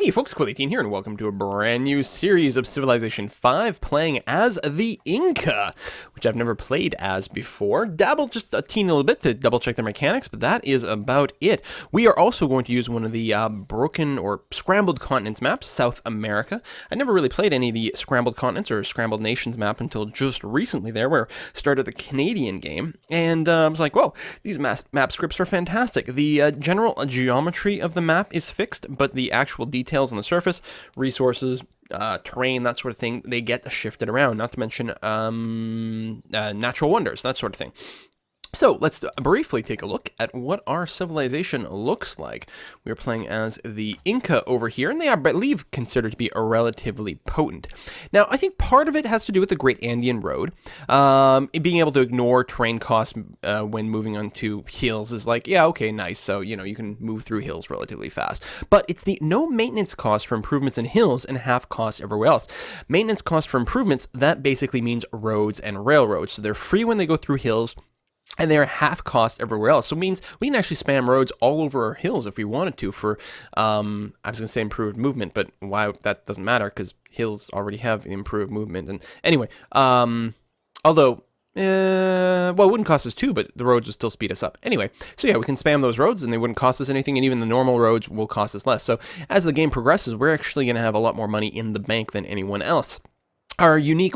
Hey folks, Quilly18 here, and welcome to a brand new series of Civilization 5, playing as the Inca, which I've never played as before. Dabbled just a teeny little bit to double check their mechanics, but that is about it. We are also going to use one of the broken or scrambled continents maps, South America. I never really played any of the scrambled continents or scrambled nations map until just recently there, where I started the Canadian game, and I was like, whoa, these map scripts are fantastic. The general geometry of the map is fixed, but the actual details on the surface, resources, terrain, that sort of thing, they get shifted around, not to mention natural wonders, that sort of thing. So let's briefly take a look at what our civilization looks like. We are playing as the Inca over here, and they are, I believe, considered to be relatively potent. Now, I think part of it has to do with the Great Andean Road. Being able to ignore terrain costs when moving onto hills is like, yeah, okay, nice. So, you can move through hills relatively fast. But it's the no maintenance cost for improvements in hills and half cost everywhere else. Maintenance cost for improvements, that basically means roads and railroads. So they're free when they go through hills, and they're half cost everywhere else. So it means we can actually spam roads all over our hills if we wanted to for, I was going to say improved movement, but why that doesn't matter because hills already have improved movement. And anyway, although, well, it wouldn't cost us two, but the roads would still speed us up. Anyway, so yeah, we can spam those roads and they wouldn't cost us anything, and even the normal roads will cost us less. So as the game progresses, we're actually going to have a lot more money in the bank than anyone else. We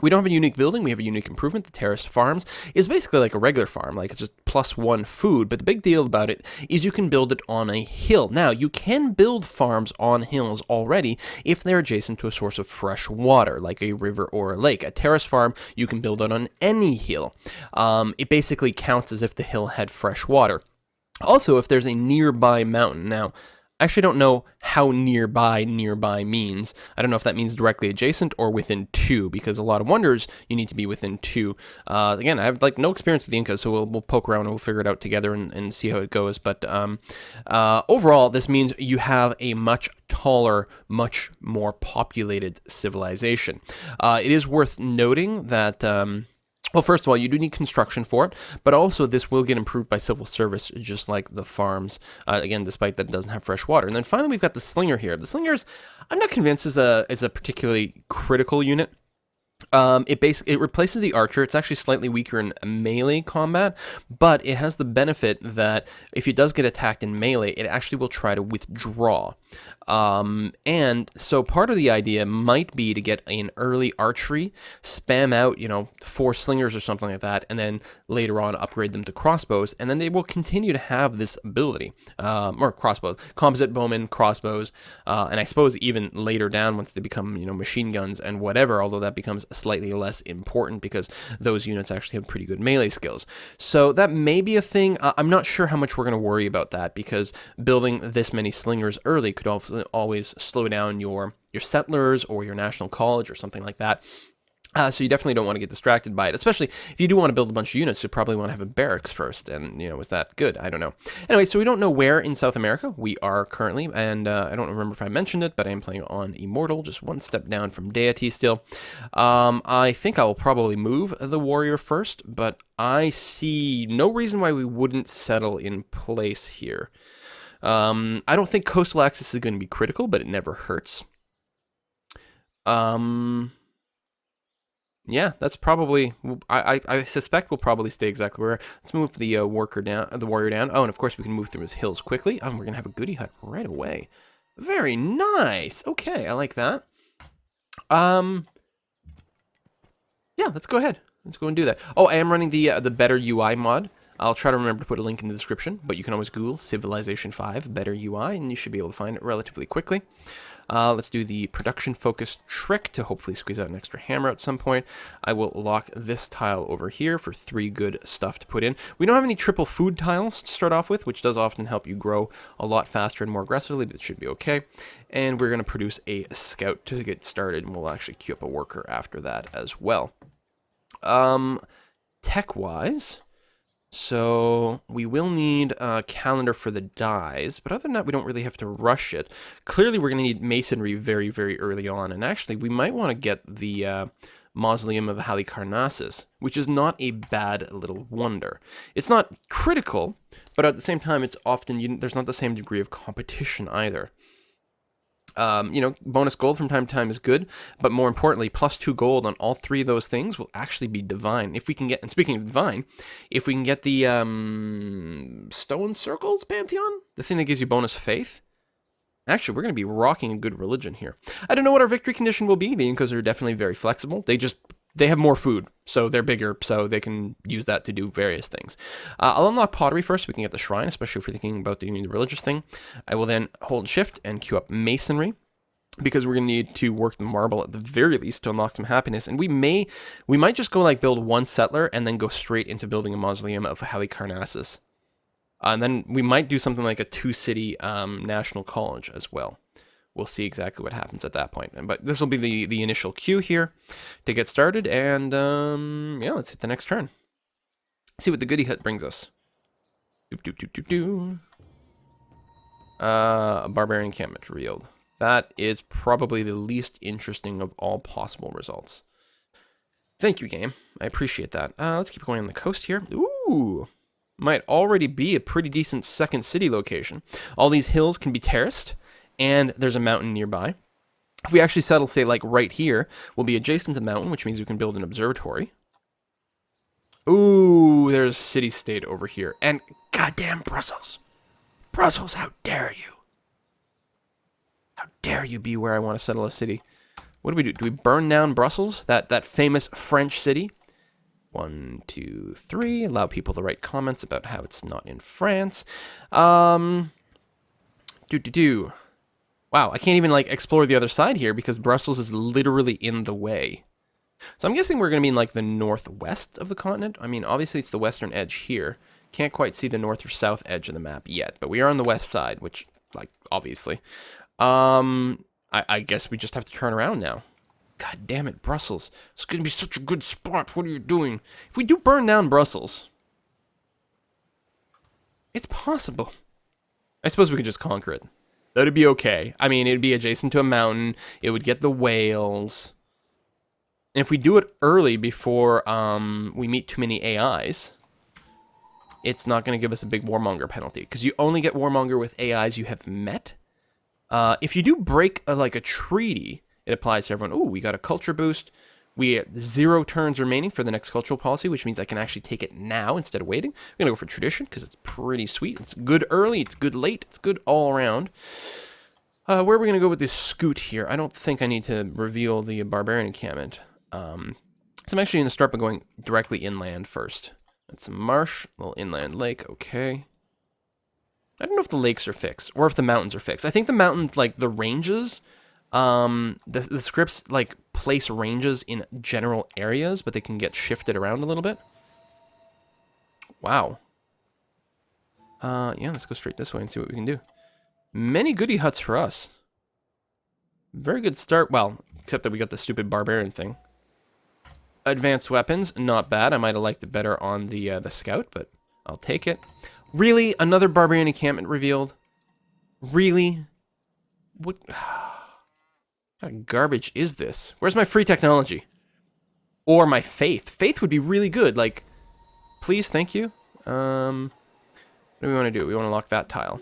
don't have a unique building, we have a unique improvement. The terraced farms is basically like a regular farm, like it's just +1 food, but the big deal about it is you can build it on a hill. Now, you can build farms on hills already if they're adjacent to a source of fresh water, like a river or a lake. A terrace farm, you can build it on any hill. It basically counts as if the hill had fresh water. Also, if there's a nearby mountain. Now, I actually don't know how nearby means. I don't know if that means directly adjacent or within 2, because a lot of wonders you need to be within 2. Again, I have no experience with the Incas, so we'll poke around and we'll figure it out together and see how it goes. But overall, this means you have a much taller, much more populated civilization. It is worth noting that well, first of all, you do need construction for it, but also this will get improved by civil service, just like the farms, again, despite that it doesn't have fresh water. And then finally, we've got the slinger here. The slingers, I'm not convinced is a particularly critical unit. It replaces the archer. It's actually slightly weaker in melee combat, but it has the benefit that if it does get attacked in melee, it actually will try to withdraw. And so part of the idea might be to get an early archery, spam out, 4 slingers or something like that, and then later on upgrade them to crossbows, and then they will continue to have this ability, or crossbows, composite bowmen, crossbows, and I suppose even later down once they become, machine guns and whatever, although that becomes slightly less important because those units actually have pretty good melee skills. So that may be a thing. I'm not sure how much we're going to worry about that, because building this many slingers early could always slow down your settlers or your national college or something like that. So you definitely don't want to get distracted by it, especially if you do want to build a bunch of units. You probably want to have a barracks first, and, is that good? I don't know. Anyway, so we don't know where in South America we are currently, and I don't remember if I mentioned it, but I am playing on Immortal, just one step down from Deity still. I think I will probably move the warrior first, but I see no reason why we wouldn't settle in place here. I don't think coastal access is going to be critical, but it never hurts. Yeah, that's probably. I suspect we'll probably stay exactly where. Let's move the warrior down. Oh, and of course we can move through his hills quickly. Oh, and we're gonna have a goodie hut right away. Very nice. Okay, I like that. Yeah, let's go ahead. Let's go and do that. Oh, I am running the Better UI mod. I'll try to remember to put a link in the description, but you can always Google Civilization 5 Better UI, and you should be able to find it relatively quickly. Let's do the production-focused trick to hopefully squeeze out an extra hammer at some point. I will lock this tile over here for 3 good stuff to put in. We don't have any triple food tiles to start off with, which does often help you grow a lot faster and more aggressively, but it should be okay. And we're going to produce a scout to get started, and we'll actually queue up a worker after that as well. Tech-wise, so we will need a calendar for the dyes, but other than that, we don't really have to rush it. Clearly, we're going to need masonry very, very early on, and actually, we might want to get the Mausoleum of Halicarnassus, which is not a bad little wonder. It's not critical, but at the same time, it's often, there's not the same degree of competition either. You know, bonus gold from time to time is good, but more importantly, +2 gold on all 3 of those things will actually be divine. If we can get, and speaking of divine, if we can get the stone circles pantheon, the thing that gives you bonus faith, actually, we're going to be rocking a good religion here. I don't know what our victory condition will be. The Incas are definitely very flexible. They have more food, so they're bigger, so they can use that to do various things. I'll unlock pottery first so we can get the shrine, especially if we're thinking about doing the religious thing. I will then hold shift and queue up masonry, because we're going to need to work the marble at the very least to unlock some happiness. And we might just go like build 1 settler and then go straight into building a mausoleum of Halicarnassus. And then we might do something like a 2-city national college as well. We'll see exactly what happens at that point. But this will be the initial queue here to get started. And yeah, let's hit the next turn. See what the goodie hut brings us. A barbarian encampment revealed. That is probably the least interesting of all possible results. Thank you, game. I appreciate that. Let's keep going on the coast here. Ooh. Might already be a pretty decent second city location. All these hills can be terraced, and there's a mountain nearby. If we actually settle, say, like right here, we'll be adjacent to the mountain, which means we can build an observatory. Ooh, there's city-state over here. And goddamn Brussels. Brussels, how dare you? How dare you be where I want to settle a city? What do we do? Do we burn down Brussels? That famous French city? 1, 2, 3. Allow people to write comments about how it's not in France. Wow, I can't even like explore the other side here because Brussels is literally in the way. So I'm guessing we're going to be in like the northwest of the continent. I mean, obviously it's the western edge here. Can't quite see the north or south edge of the map yet, but we are on the west side, which, like, obviously. I guess we just have to turn around now. God damn it, Brussels. It's going to be such a good spot. What are you doing? If we do burn down Brussels, it's possible. I suppose we could just conquer it. That'd be okay. I mean, it'd be adjacent to a mountain. It would get the whales. And if we do it early before we meet too many AIs, it's not going to give us a big warmonger penalty. Because you only get warmonger with AIs you have met. If you do break a treaty, it applies to everyone. Ooh, we got a culture boost. We have 0 turns remaining for the next cultural policy, which means I can actually take it now instead of waiting. I'm going to go for tradition because it's pretty sweet. It's good early. It's good late. It's good all around. Where are we going to go with this scoot here? I don't think I need to reveal the barbarian encampment. So I'm actually going to start by going directly inland first. That's a marsh, a little inland lake. Okay. I don't know if the lakes are fixed or if the mountains are fixed. I think the mountains, like the ranges, the scripts like place ranges in general areas, but they can get shifted around a little bit. Wow. Yeah, let's go straight this way and see what we can do. Many goodie huts for us. Very good start. Well, except that we got the stupid barbarian thing. Advanced weapons, not bad. I might have liked it better on the scout, but I'll take it. Really? Another barbarian encampment revealed? Really? What kind of garbage is this? Where's my free technology? Or my faith? Faith would be really good. Like, please, thank you. What do we want to do? We want to lock that tile.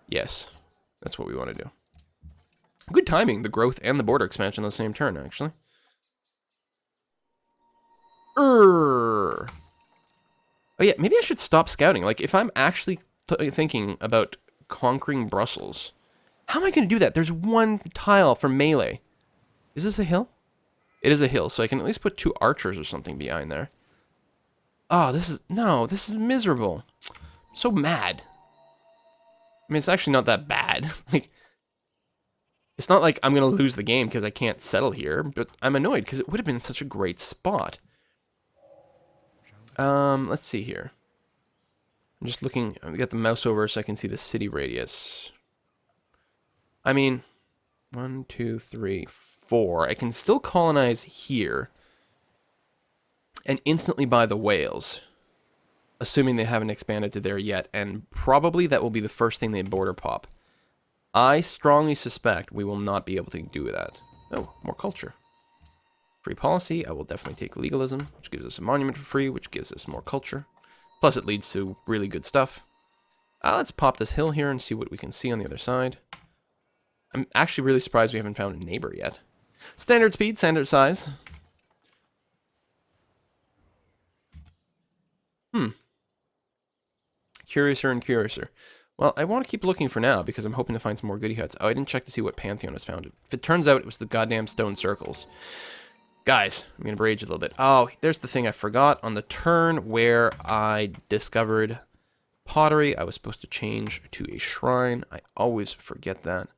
Yes, that's what we want to do. Good timing, the growth and the border expansion on the same turn, actually. Oh yeah, maybe I should stop scouting. Like, if I'm actually thinking about conquering Brussels, how am I going to do that? There's 1 tile for melee. Is this a hill? It is a hill, so I can at least put 2 archers or something behind there. Oh, this is miserable. I'm so mad. I mean, it's actually not that bad. Like, it's not like I'm going to lose the game because I can't settle here, but I'm annoyed because it would have been such a great spot. Let's see here. I'm just looking. I got the mouse over so I can see the city radius. I mean, 1, 2, 3, 4. I can still colonize here and instantly buy the whales, assuming they haven't expanded to there yet, and probably that will be the first thing they border pop. I strongly suspect we will not be able to do that. Oh, more culture. Free policy, I will definitely take legalism, which gives us a monument for free, which gives us more culture. Plus it leads to really good stuff. Let's pop this hill here and see what we can see on the other side. I'm actually really surprised we haven't found a neighbor yet. Standard speed, standard size. Curiouser and curiouser. Well, I want to keep looking for now because I'm hoping to find some more goody huts. Oh, I didn't check to see what pantheon was founded. If it turns out it was the goddamn stone circles. Guys, I'm going to rage a little bit. Oh, there's the thing I forgot. On the turn where I discovered pottery, I was supposed to change to a shrine. I always forget that.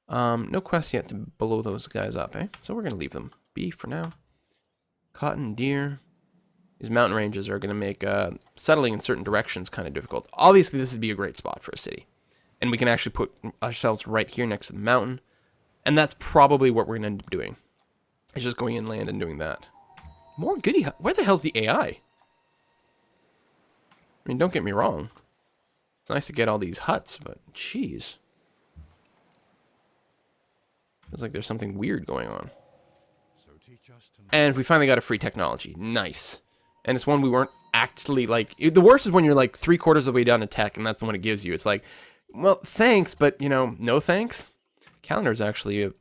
No quest yet to blow those guys up, eh? So we're going to leave them be for now. Cotton, deer. These mountain ranges are going to make settling in certain directions kind of difficult. Obviously, this would be a great spot for a city. And we can actually put ourselves right here next to the mountain. And that's probably what we're going to end up doing. It's just going inland and doing that. More goody. Where the hell's the AI? I mean, don't get me wrong. It's nice to get all these huts, but jeez. Feels like there's something weird going on. And we finally got a free technology. Nice. And it's one we weren't actually, like... The worst is when you're, like, 3/4 of the way down to tech, and that's the one it gives you. It's like, well, thanks, but, you know, no thanks. Calendar is actually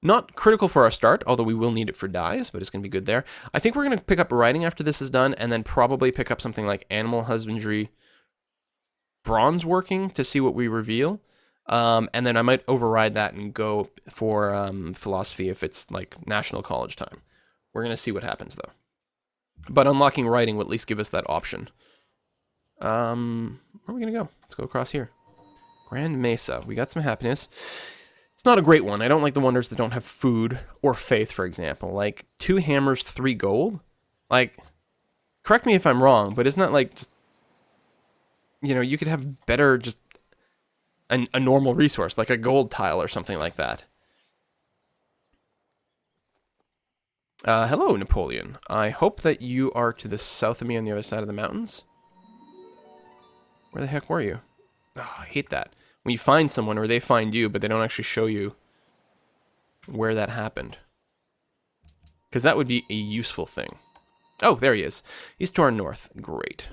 not critical for our start, although we will need it for dyes, but it's going to be good there. I think we're going to pick up writing after this is done, and then probably pick up something like animal husbandry, bronze working to see what we reveal. And then I might override that and go for philosophy if it's, like, national college time. We're going to see what happens, though. But unlocking writing will at least give us that option. Where are we going to go? Let's go across here. Grand Mesa. We got some happiness. It's not a great one. I don't like the wonders that don't have food or faith, for example. Like, 2 hammers, 3 gold? Like, correct me if I'm wrong, but isn't that like just... You know, you could have better just... a normal resource, like a gold tile or something like that. Hello, Napoleon. I hope that you are to the south of me on the other side of the mountains. Where the heck were you? Oh, I hate that. When you find someone or they find you, but they don't actually show you where that happened. Because that would be a useful thing. Oh, there he is. He's to our north. Great.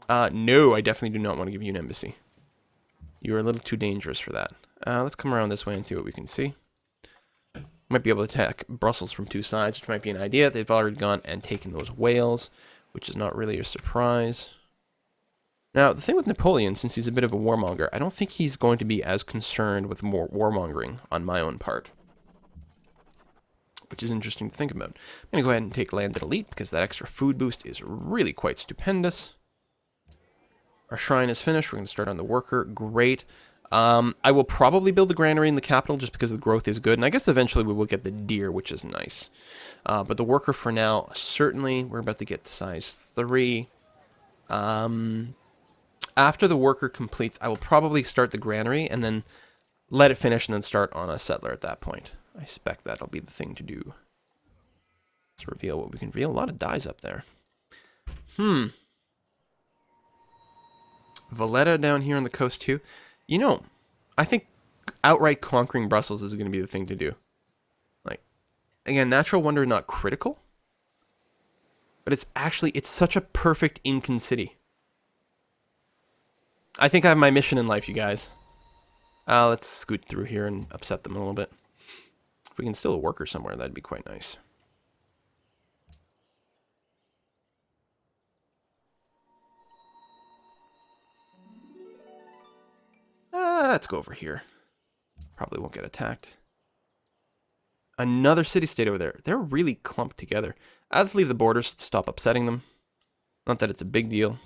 No, I definitely do not want to give you an embassy. You're a little too dangerous for that. Let's come around this way and see what we can see. Might be able to attack Brussels from 2 sides, which might be an idea. They've already gone and taken those whales, which is not really a surprise. Now, the thing with Napoleon, since he's a bit of a warmonger, I don't think he's going to be as concerned with more warmongering on my own part. Which is interesting to think about. I'm going to go ahead and take Landed Elite, because that extra food boost is really quite stupendous. Our shrine is finished. We're going to start on the worker. Great. I will probably build a granary in the capital just because the growth is good. And I guess eventually we will get the deer, which is nice. But the worker for now, certainly, we're about to get to size 3. After the worker completes, I will probably start the granary and then let it finish and then start on a settler at that point. I expect that'll be the thing to do. Let's reveal what we can reveal. A lot of dyes up there. Valletta down here on the coast too. You know, I think outright conquering Brussels is going to be the thing to do. Like, again, natural wonder not critical. But it's such a perfect Incan city. I think I have my mission in life, you guys. Let's scoot through here and upset them a little bit. If we can steal a worker somewhere, that'd be quite nice. Let's go over here. Probably won't get attacked. Another city-state over there. They're really clumped together. Let's leave the borders to stop upsetting them. Not that it's a big deal.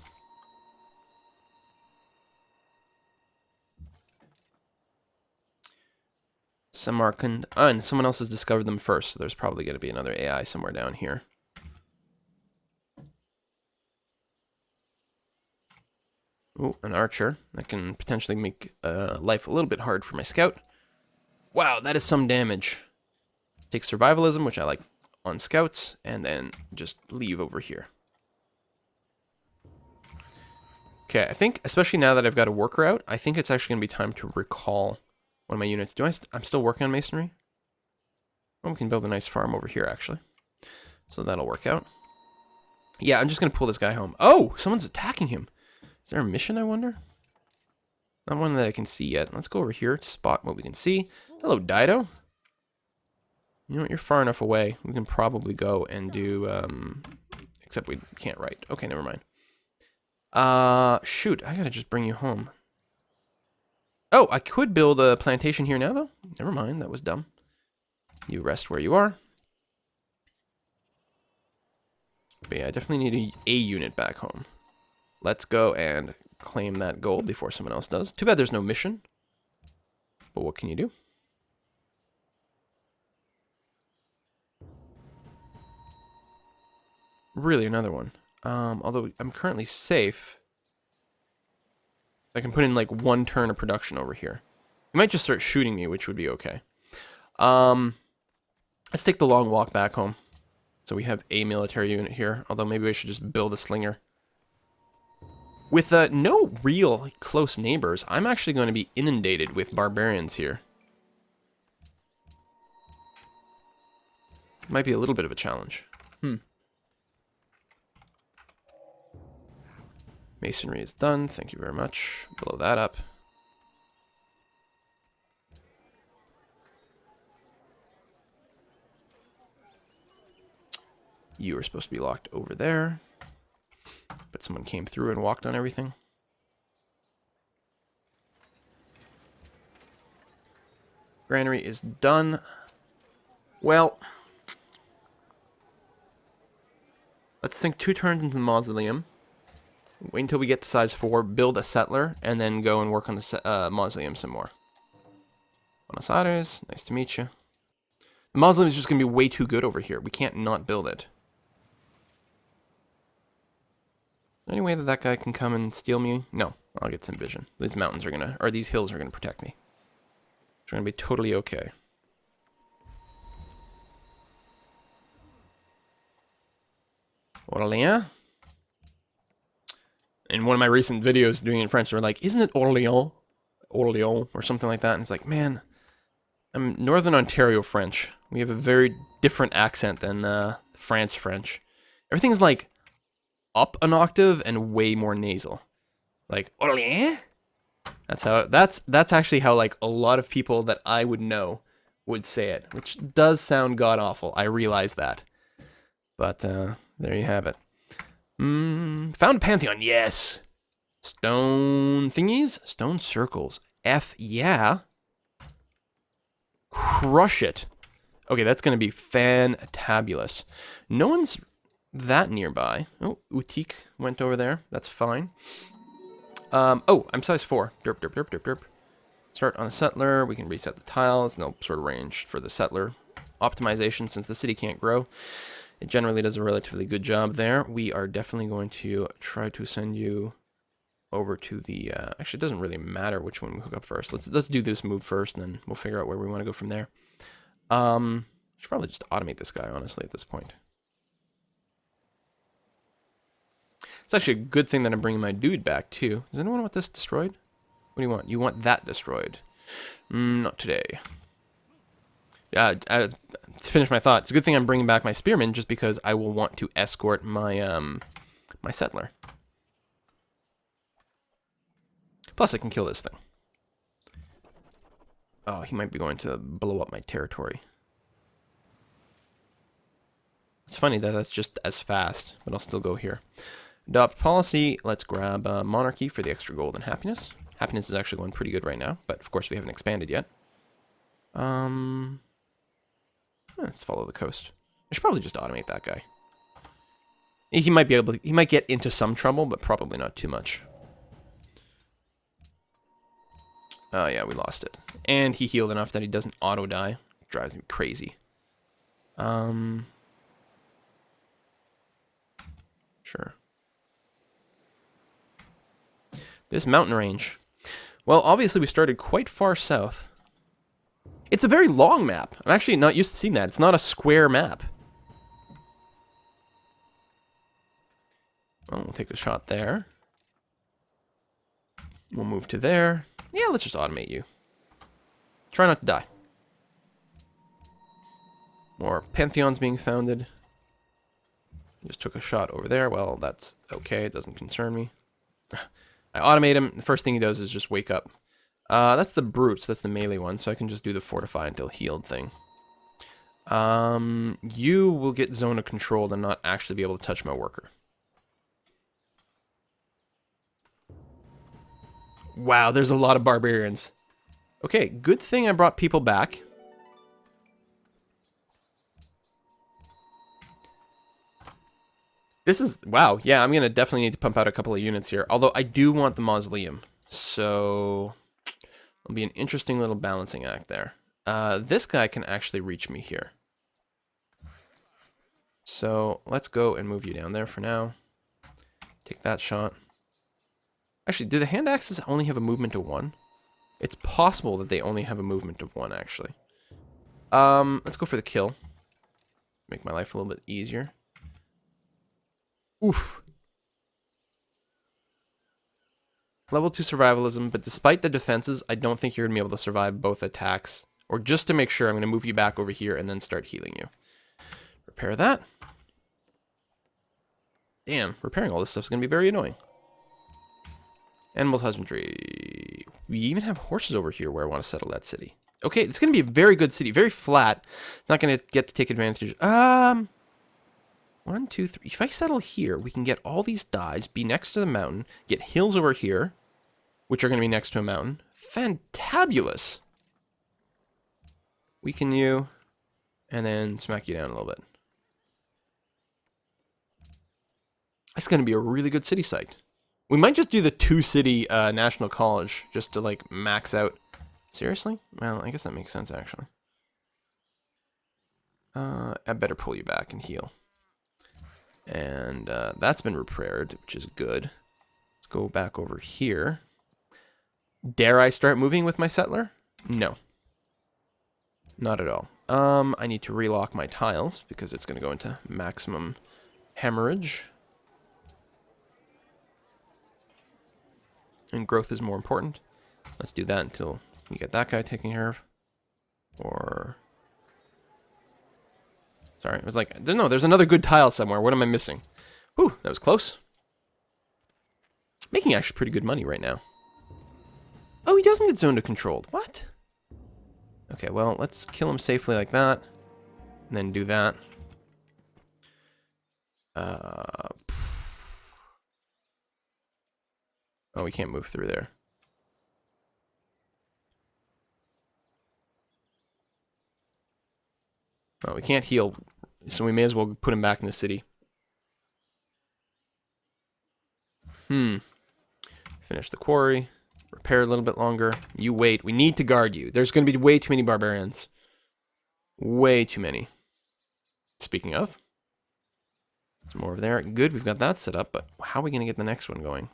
Samarkand. And someone else has discovered them first, so there's probably going to be another AI somewhere down here. Ooh, an archer. That can potentially make life a little bit hard for my scout. Wow, that is some damage. Take survivalism, which I like on scouts, and then just leave over here. Okay, I think, especially now that I've got a worker out, I think it's actually going to be time to recall one of my units. I'm still working on masonry? Well, we can build a nice farm over here, actually. So that'll work out. Yeah, I'm just going to pull this guy home. Oh, someone's attacking him. Is there a mission, I wonder? Not one that I can see yet. Let's go over here to spot what we can see. Hello, Dido. You know what? You're far enough away. We can probably go and do, except we can't write. Okay, never mind. Shoot. I gotta just bring you home. Oh, I could build a plantation here now, though. Never mind. That was dumb. You rest where you are. But yeah, I definitely need a unit back home. Let's go and claim that gold before someone else does. Too bad there's no mission. But what can you do? Really, another one. Although I'm currently safe. I can put in like 1 turn of production over here. You might just start shooting me, which would be okay. Let's take the long walk back home. So we have a military unit here. Although maybe we should just build a slinger. With no real close neighbors, I'm actually going to be inundated with barbarians here. Might be a little bit of a challenge. Masonry is done. Thank you very much. Blow that up. You are supposed to be locked over there. But someone came through and walked on everything. Granary is done. Well, let's sink 2 turns into the mausoleum. Wait until we get to size 4, build a settler, and then go and work on the mausoleum some more. Buenos Aires, nice to meet you. The mausoleum is just going to be way too good over here. We can't not build it. Any way that that guy can come and steal me? No, I'll get some vision. These mountains are gonna, or these hills are gonna protect me. It's gonna be totally okay. Orléans. In one of my recent videos doing it in French, they were like, isn't it Orléans? Orléans, or something like that. And it's like, man, I'm Northern Ontario French. We have a very different accent than France French. Everything's like up an octave and way more nasal. Like, Orléans? That's actually how like a lot of people that I would know would say it, which does sound god awful. I realize that. But there you have it. Found Pantheon, yes. Stone thingies? Stone circles. F, yeah. Crush it. Okay, that's going to be fantabulous. No one's that nearby. Oh, Utique went over there. That's fine. Oh, I'm size 4. Derp, derp, derp, derp, derp. Start on a settler. We can reset the tiles, and they'll sort of range for the settler optimization since the city can't grow. It generally does a relatively good job there. We are definitely going to try to send you over to the... actually, it doesn't really matter which one we hook up first. Let's do this move first, and then we'll figure out where we want to go from there. Should probably just automate this guy, honestly, at this point. It's actually a good thing that I'm bringing my dude back, too. Does anyone want this destroyed? What do you want? You want that destroyed. Not today. To finish my thought, it's a good thing I'm bringing back my spearman just because I will want to escort my my settler. Plus, I can kill this thing. Oh, he might be going to blow up my territory. It's funny that that's just as fast, but I'll still go here. Adopt policy. Let's grab monarchy for the extra gold and happiness. Happiness is actually going pretty good right now, but of course we haven't expanded yet. Let's follow the coast. I should probably just automate that guy. He might be able to, he might get into some trouble, but probably not too much. Oh yeah, we lost it. And he healed enough that he doesn't auto die. Drives me crazy. Sure. This mountain range. Well, obviously we started quite far south. It's a very long map. I'm actually not used to seeing that. It's not a square map. Well, we'll take a shot there. We'll move to there. Yeah, let's just automate you. Try not to die. More pantheons being founded. Just took a shot over there. Well, that's okay. It doesn't concern me. I automate him. The first thing he does is just wake up. That's the brutes. That's the melee one. So I can just do the fortify until healed thing. You will get zone of control and not actually be able to touch my worker. Wow, there's a lot of barbarians. Okay, good thing I brought people back. This is, wow, yeah, I'm going to definitely need to pump out a couple of units here. Although I do want the mausoleum. So, it'll be an interesting little balancing act there. This guy can actually reach me here. So, let's go and move you down there for now. Take that shot. Actually, do the hand axes only have a movement of 1? It's possible that they only have a movement of 1, actually. Let's go for the kill. Make my life a little bit easier. Oof. Level 2 survivalism, but despite the defenses, I don't think you're going to be able to survive both attacks. Or just to make sure, I'm going to move you back over here and then start healing you. Repair that. Damn, repairing all this stuff is going to be very annoying. Animal husbandry. We even have horses over here where I want to settle that city. Okay, it's going to be a very good city. Very flat. Not going to get to take advantage. 1, 2, 3. If I settle here, we can get all these dyes, be next to the mountain, get hills over here, which are going to be next to a mountain. Fantabulous. Weaken you, and then smack you down a little bit. It's going to be a really good city site. We might just do the 2-city national college just to like max out. Seriously? Well, I guess that makes sense actually. I better pull you back and heal. And that's been repaired, which is good. Let's go back over here. Dare I start moving with my settler? No. Not at all. I need to relock my tiles because it's going to go into maximum hemorrhage. And growth is more important. Let's do that until we get that guy taken care of. Or... Sorry, it was like, no, there's another good tile somewhere. What am I missing? Whew, that was close. Making actually pretty good money right now. Oh, he doesn't get zoned to controlled. What? Okay, well, let's kill him safely like that. And then do that. Oh, we can't move through there. Oh, we can't heal, so we may as well put him back in the city. Finish the quarry. Repair a little bit longer. You wait. We need to guard you. There's going to be way too many barbarians. Way too many. Speaking of. Some more over there. Good, we've got that set up, but how are we going to get the next one going?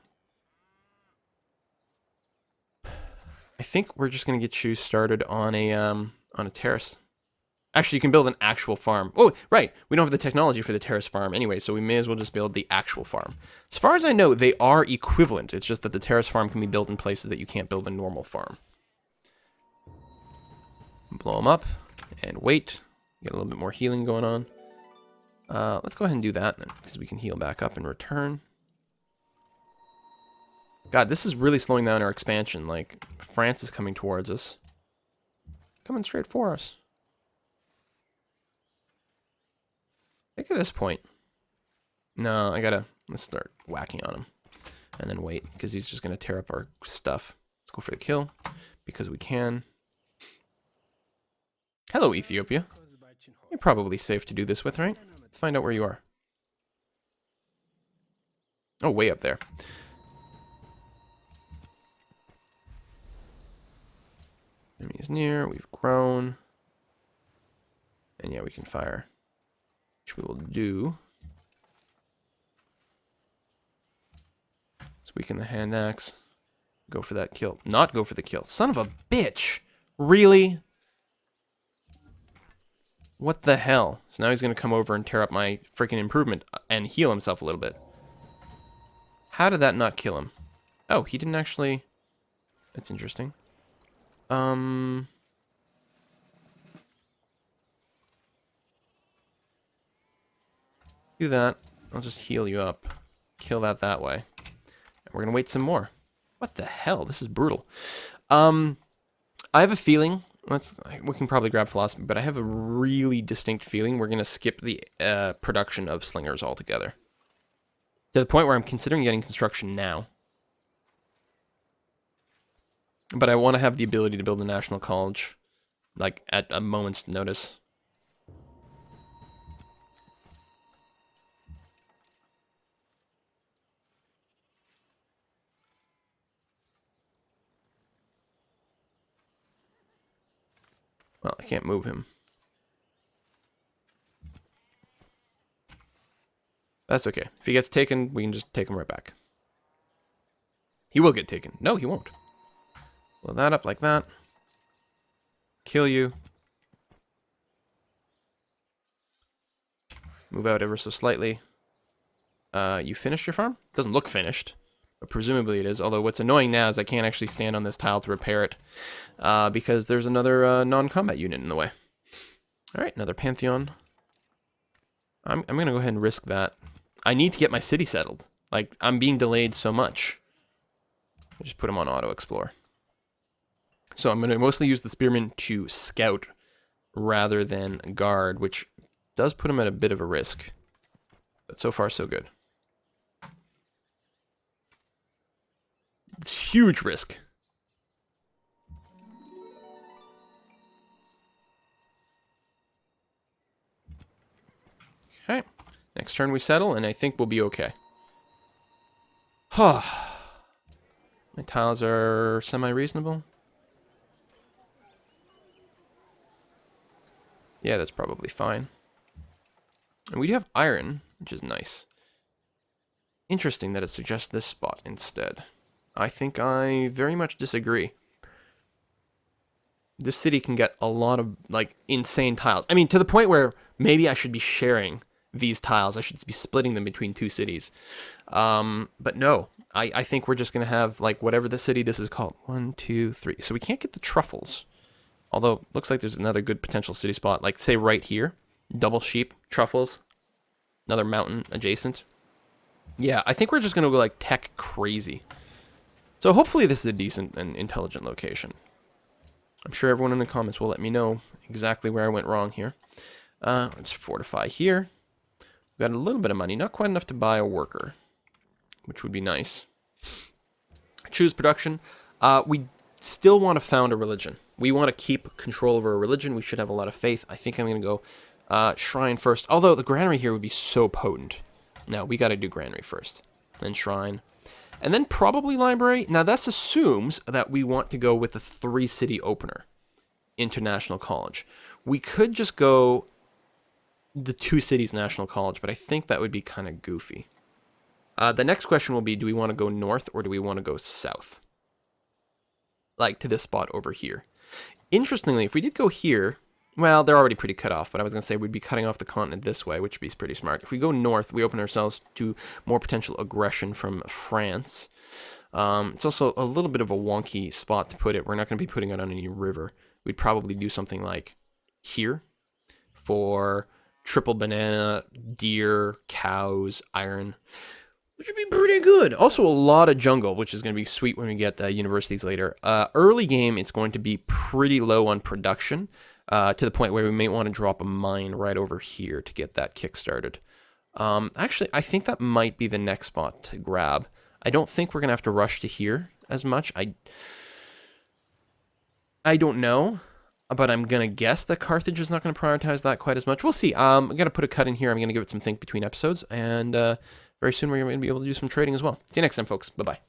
I think we're just going to get you started on a terrace. Actually, you can build an actual farm. Oh, right. We don't have the technology for the terrace farm anyway, so we may as well just build the actual farm. As far as I know, they are equivalent. It's just that the terrace farm can be built in places that you can't build a normal farm. Blow them up and wait. Get a little bit more healing going on. Let's go ahead and do that then, because we can heal back up in return. God, this is really slowing down our expansion. Like, France is coming towards us. Coming straight for us. I think at this point... No, let's start whacking on him. And then wait, because he's just going to tear up our stuff. Let's go for the kill, because we can. Hello, Ethiopia. You're probably safe to do this with, right? Let's find out where you are. Oh, way up there. Enemy is near, we've grown. And yeah, we can fire. Which we will do. Let's weaken the hand axe. Go for that kill. Not go for the kill. Son of a bitch! Really? What the hell? So now he's going to come over and tear up my freaking improvement and heal himself a little bit. How did that not kill him? Oh, he didn't actually... That's interesting. Do that. I'll just heal you up. Kill that way. And we're going to wait some more. What the hell? This is brutal. I have a feeling, we can probably grab philosophy, but I have a really distinct feeling we're going to skip the production of slingers altogether. To the point where I'm considering getting construction now. But I want to have the ability to build a national college, like, at a moment's notice. Well, I can't move him. That's okay. If he gets taken, we can just take him right back. He will get taken. No, he won't. Blow that up like that. Kill you. Move out ever so slightly. You finished your farm? Doesn't look finished, but presumably it is. Although what's annoying now is I can't actually stand on this tile to repair it because there's another non-combat unit in the way. All right, another Pantheon. I'm going to go ahead and risk that. I need to get my city settled. Like, I'm being delayed so much. I just put him on auto-explore. So I'm going to mostly use the Spearman to scout rather than guard, which does put him at a bit of a risk. But so far, so good. It's huge risk. Okay. Next turn we settle, and I think we'll be okay. My tiles are semi-reasonable. Yeah, that's probably fine. And we do have iron, which is nice. Interesting that it suggests this spot instead. I think I very much disagree. This city can get a lot of, like, insane tiles. I mean, to the point where maybe I should be sharing these tiles. I should be splitting them between two cities. But no, I think we're just going to have, like, whatever the city this is called. 1, 2, 3. So we can't get the truffles. Although, looks like there's another good potential city spot. Like, say, right here. Double sheep, truffles. Another mountain adjacent. Yeah, I think we're just going to go, like, tech crazy. So hopefully this is a decent and intelligent location. I'm sure everyone in the comments will let me know exactly where I went wrong here. Let's fortify here. We've got a little bit of money. Not quite enough to buy a worker, which would be nice. Choose production. We still want to found a religion. We want to keep control over a religion. We should have a lot of faith. I think I'm going to go shrine first. Although the granary here would be so potent. No, we got to do granary first. Then shrine. And then probably library. Now, this assumes that we want to go with a 3-city opener. International College. We could just go the 2 cities National College, but I think that would be kind of goofy. The next question will be, do we want to go north or do we want to go south? Like to this spot over here. Interestingly, if we did go here, well, they're already pretty cut off, but I was going to say we'd be cutting off the continent this way, which would be pretty smart. If we go north, we open ourselves to more potential aggression from France. It's also a little bit of a wonky spot to put it. We're not going to be putting it on any river. We'd probably do something like here for triple banana, deer, cows, iron, which would be pretty good. Also a lot of jungle, which is going to be sweet when we get universities later. Early game, it's going to be pretty low on production, to the point where we may want to drop a mine right over here to get that kick-started. Actually, I think that might be the next spot to grab. I don't think we're going to have to rush to here as much. I don't know, but I'm going to guess that Carthage is not going to prioritize that quite as much. We'll see. I'm going to put a cut in here. I'm going to give it some think between episodes, and very soon we're going to be able to do some trading as well. See you next time, folks. Bye-bye.